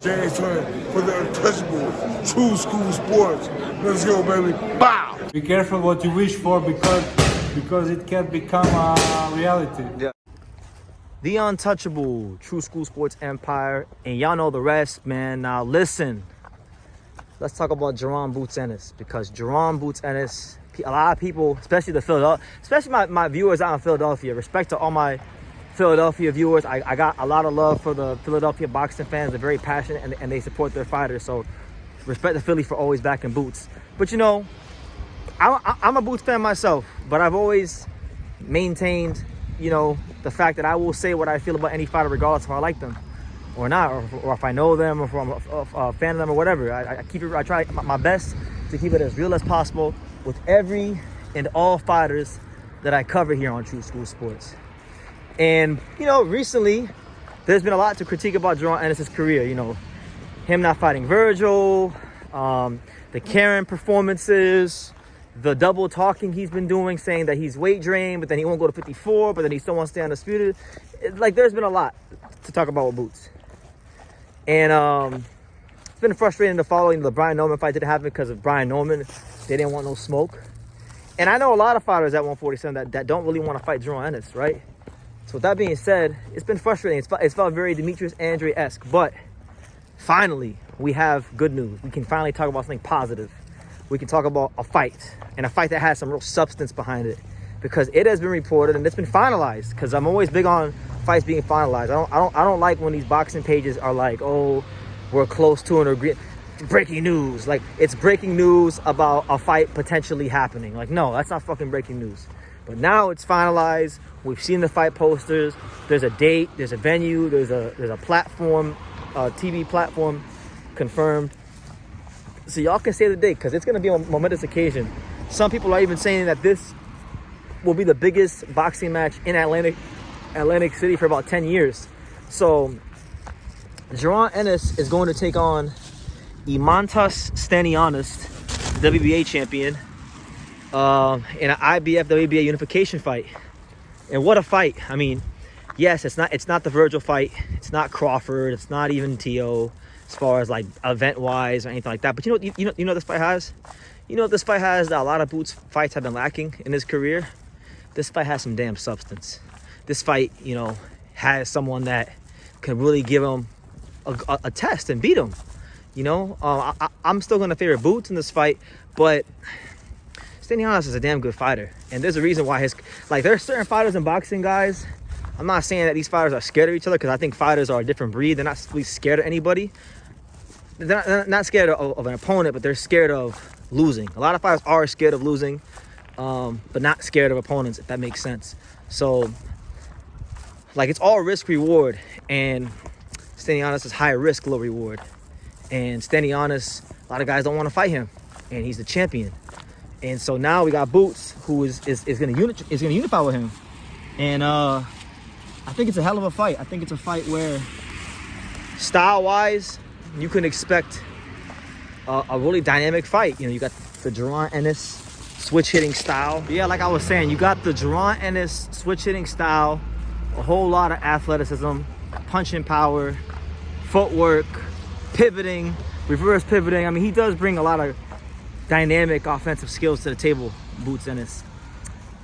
James for the untouchable, true school sports. Let's go, baby. Bow! Be careful what you wish for because it can become a reality. Yeah. The untouchable, true school sports empire, and y'all know the rest, man. Now listen, let's talk about Jaron Boots Ennis, because Jaron Boots Ennis, a lot of people, especially my viewers out in Philadelphia, respect to all my Philadelphia viewers. I got a lot of love for the Philadelphia boxing fans. They're very passionate and they support their fighters. So respect to Philly for always backing Boots. But you know, I'm a Boots fan myself, but I've always maintained, you know, the fact that I will say what I feel about any fighter regardless if I like them or not, or if I know them, or if I'm a fan of them or whatever. I try my best to keep it as real as possible with every and all fighters that I cover here on True School Sports. And, you know, recently, there's been a lot to critique about Jaron Ennis' career. You know, him not fighting Virgil, the Karen performances, the double talking he's been doing, saying that he's weight drained, but then he won't go to 54, but then he still wants to stay undisputed. Like, there's been a lot to talk about with Boots. And it's been frustrating to follow. The Brian Norman fight didn't happen because of Brian Norman. They didn't want no smoke. And I know a lot of fighters at 147 that don't really want to fight Jaron Ennis, right? So with that being said, it's been frustrating. It's felt very Demetrius Andre-esque, but finally, we have good news. We can finally talk about something positive. We can talk about a fight, and a fight that has some real substance behind it, because it has been reported and it's been finalized. Because I'm always big on fights being finalized. I don't like when these boxing pages are like, oh, we're close to an agreement. Breaking news. Like, it's breaking news about a fight potentially happening. Like, no, that's not fucking breaking news. But now it's finalized. We've seen the fight posters. There's a date. There's a venue. There's a platform, TV platform confirmed. So y'all can save the date, because it's going to be a momentous occasion. Some people are even saying that this will be the biggest boxing match in Atlantic City for about 10 years. So Jaron Ennis is going to take on Eimantas Stanionis, WBA champion, in an IBF WBA unification fight. And what a fight. I mean, yes, it's not the Virgil fight. It's not Crawford. It's not even T.O. as far as like event-wise or anything like that. But you know what this fight has? You know what this fight has that a lot of Boots fights have been lacking in his career? This fight has some damn substance. This fight, you know, has someone that can really give him a test and beat him. You know, I'm still going to favor Boots in this fight, but Stanionis is a damn good fighter. And there's a reason why there's certain fighters in boxing, guys. I'm not saying that these fighters are scared of each other, because I think fighters are a different breed. They're not really scared of anybody. They're not scared of an opponent, but they're scared of losing. A lot of fighters are scared of losing, but not scared of opponents, if that makes sense. So, like, it's all risk reward, and Stanionis is high risk, low reward. And Stanionis, a lot of guys don't want to fight him, and he's the champion. And so now we got Boots, who is going to unify with him. And I think it's a hell of a fight. I think it's a fight where, style-wise, you can expect a really dynamic fight. You know, you got the Jaron Ennis switch-hitting style. Yeah, like I was saying, you got the Jaron Ennis switch-hitting style, a whole lot of athleticism, punching power, footwork, pivoting, reverse pivoting. I mean, he does bring a lot of dynamic offensive skills to the table, Boots Ennis.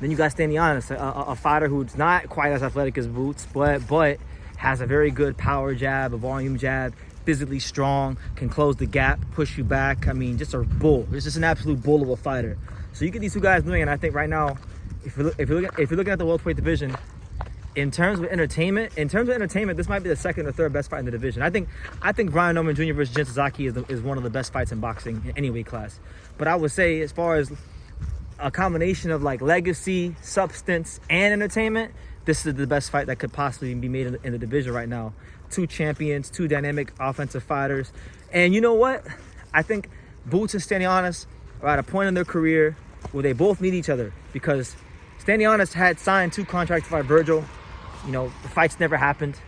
Then you got Stanionis, a fighter who's not quite as athletic as Boots, but has a very good power jab, a volume jab, physically strong, can close the gap, push you back. I mean, just a bull. It's just an absolute bull of a fighter. So you get these two guys doing, and I think right now, if you're looking at the welterweight division, in terms of entertainment, this might be the second or third best fight in the division. I think Brian Norman Jr. versus Jen Sasaki is one of the best fights in boxing in any weight class. But I would say, as far as a combination of like legacy, substance, and entertainment, this is the best fight that could possibly be made in the division right now. Two champions, two dynamic offensive fighters. And you know what? I think Boots and Stanionis are at a point in their career where they both need each other, because Stanionis had signed 2 contracts to fight Virgil. You know, the fights never happened.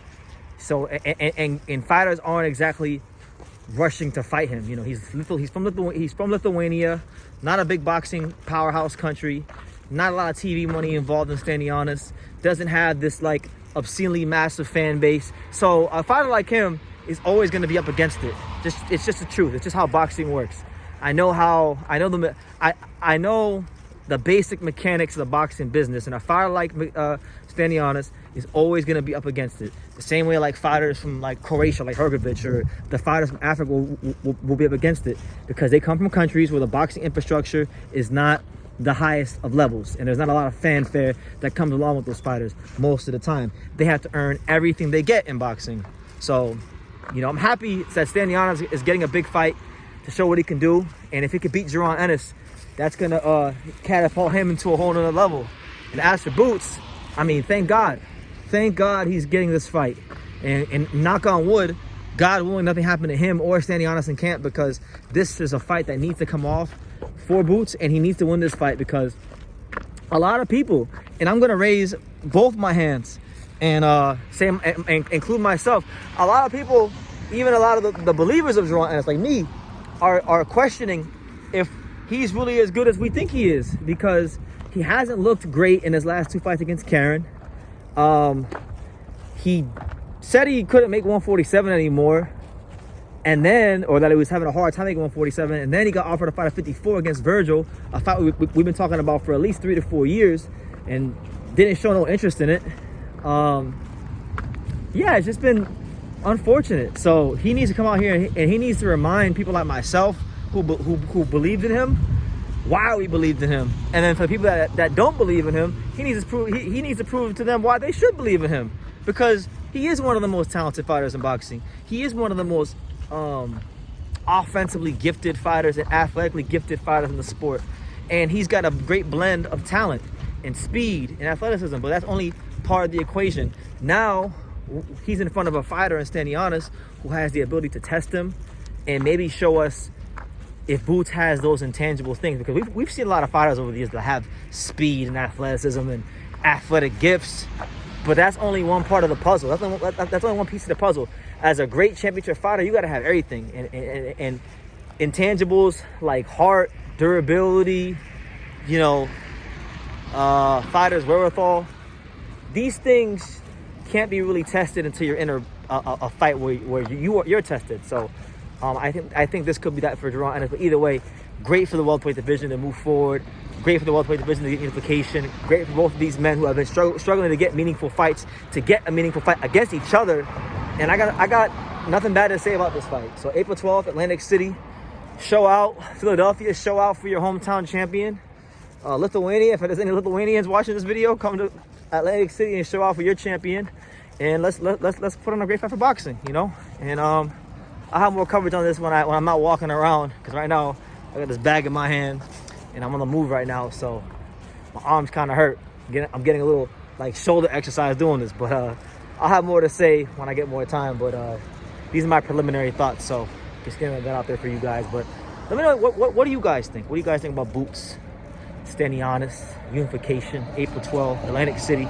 So, and fighters aren't exactly rushing to fight him. You know, he's from Lithuania, not a big boxing powerhouse country, not a lot of TV money involved in Stanionis, doesn't have this like obscenely massive fan base. So a fighter like him is always going to be up against it. It's just the truth. It's just how boxing works. I know the basic mechanics of the boxing business, and a fighter like Stanionis is always going to be up against it. The same way like fighters from like Croatia, like Hrgovic, or the fighters from Africa will be up against it, because they come from countries where the boxing infrastructure is not the highest of levels, and there's not a lot of fanfare that comes along with those fighters. Most of the time they have to earn everything they get in boxing. So, you know, I'm happy that Stanionis is getting a big fight to show what he can do, and if he could beat Jaron Ennis, that's gonna catapult him into a whole nother level. And as for Boots, I mean, thank God he's getting this fight, and knock on wood, God willing, nothing happened to him or Stanionis in camp, because this is a fight that needs to come off for Boots, and he needs to win this fight, because a lot of people, and I'm gonna raise both my hands and include myself, a lot of people, even a lot of the believers of Jaron Ennis, like me, are questioning if he's really as good as we think he is, because he hasn't looked great in his last 2 fights against Karen. He said he couldn't make 147 anymore, and then, or that he was having a hard time making 147, and then he got offered a fight at 54 against Virgil, a fight we've been talking about for at least 3 to 4 years, and didn't show no interest in it. Yeah, it's just been unfortunate. So he needs to come out here and he needs to remind people like myself who believed in him why we believed in him, and then for the people that don't believe in him, he needs to prove to them why they should believe in him, because he is one of the most talented fighters in boxing. He is one of the most offensively gifted fighters and athletically gifted fighters in the sport, and he's got a great blend of talent and speed and athleticism, but that's only part of the equation. Now he's in front of a fighter in Stanionis who has the ability to test him and maybe show us if Boots has those intangible things, because we've seen a lot of fighters over the years that have speed and athleticism and athletic gifts, but that's only one part of the puzzle. That's only one piece of the puzzle. As a great championship fighter, you got to have everything, and intangibles like heart, durability, you know, fighters' wherewithal. These things can't be really tested until you're in a fight where you're tested. So I think this could be that for Jaron Ennis. But either way, great for the welterweight division to move forward. Great for the welterweight division to get unification. Great for both of these men who have been struggling to get meaningful fights, to get a meaningful fight against each other. And I got nothing bad to say about this fight. So April 12th, Atlantic City, show out. Philadelphia, show out for your hometown champion. Lithuania, if there's any Lithuanians watching this video, come to Atlantic City and show out for your champion. And let's put on a great fight for boxing, you know. And I'll have more coverage on this when I'm not walking around, because right now I got this bag in my hand and I'm on the move right now, so my arms kind of hurt. I'm getting a little like shoulder exercise doing this, but I'll have more to say when I get more time. But these are my preliminary thoughts, so just getting that out there for you guys. But let me know what do you guys think? What do you guys think about Boots, Stanionis, Unification, April 12th, Atlantic City?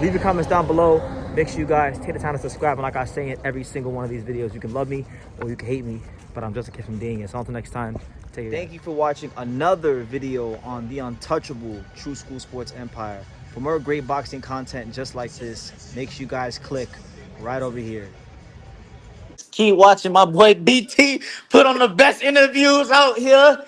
Leave your comments down below. Make sure you guys take the time to subscribe. And like I say in every single one of these videos, you can love me or you can hate me, but I'm just a kid from Dang. So until next time, take care. Thank you for watching another video on the untouchable True School Sports Empire. For more great boxing content just like this, make sure you guys click right over here. Keep watching my boy BT put on the best interviews out here.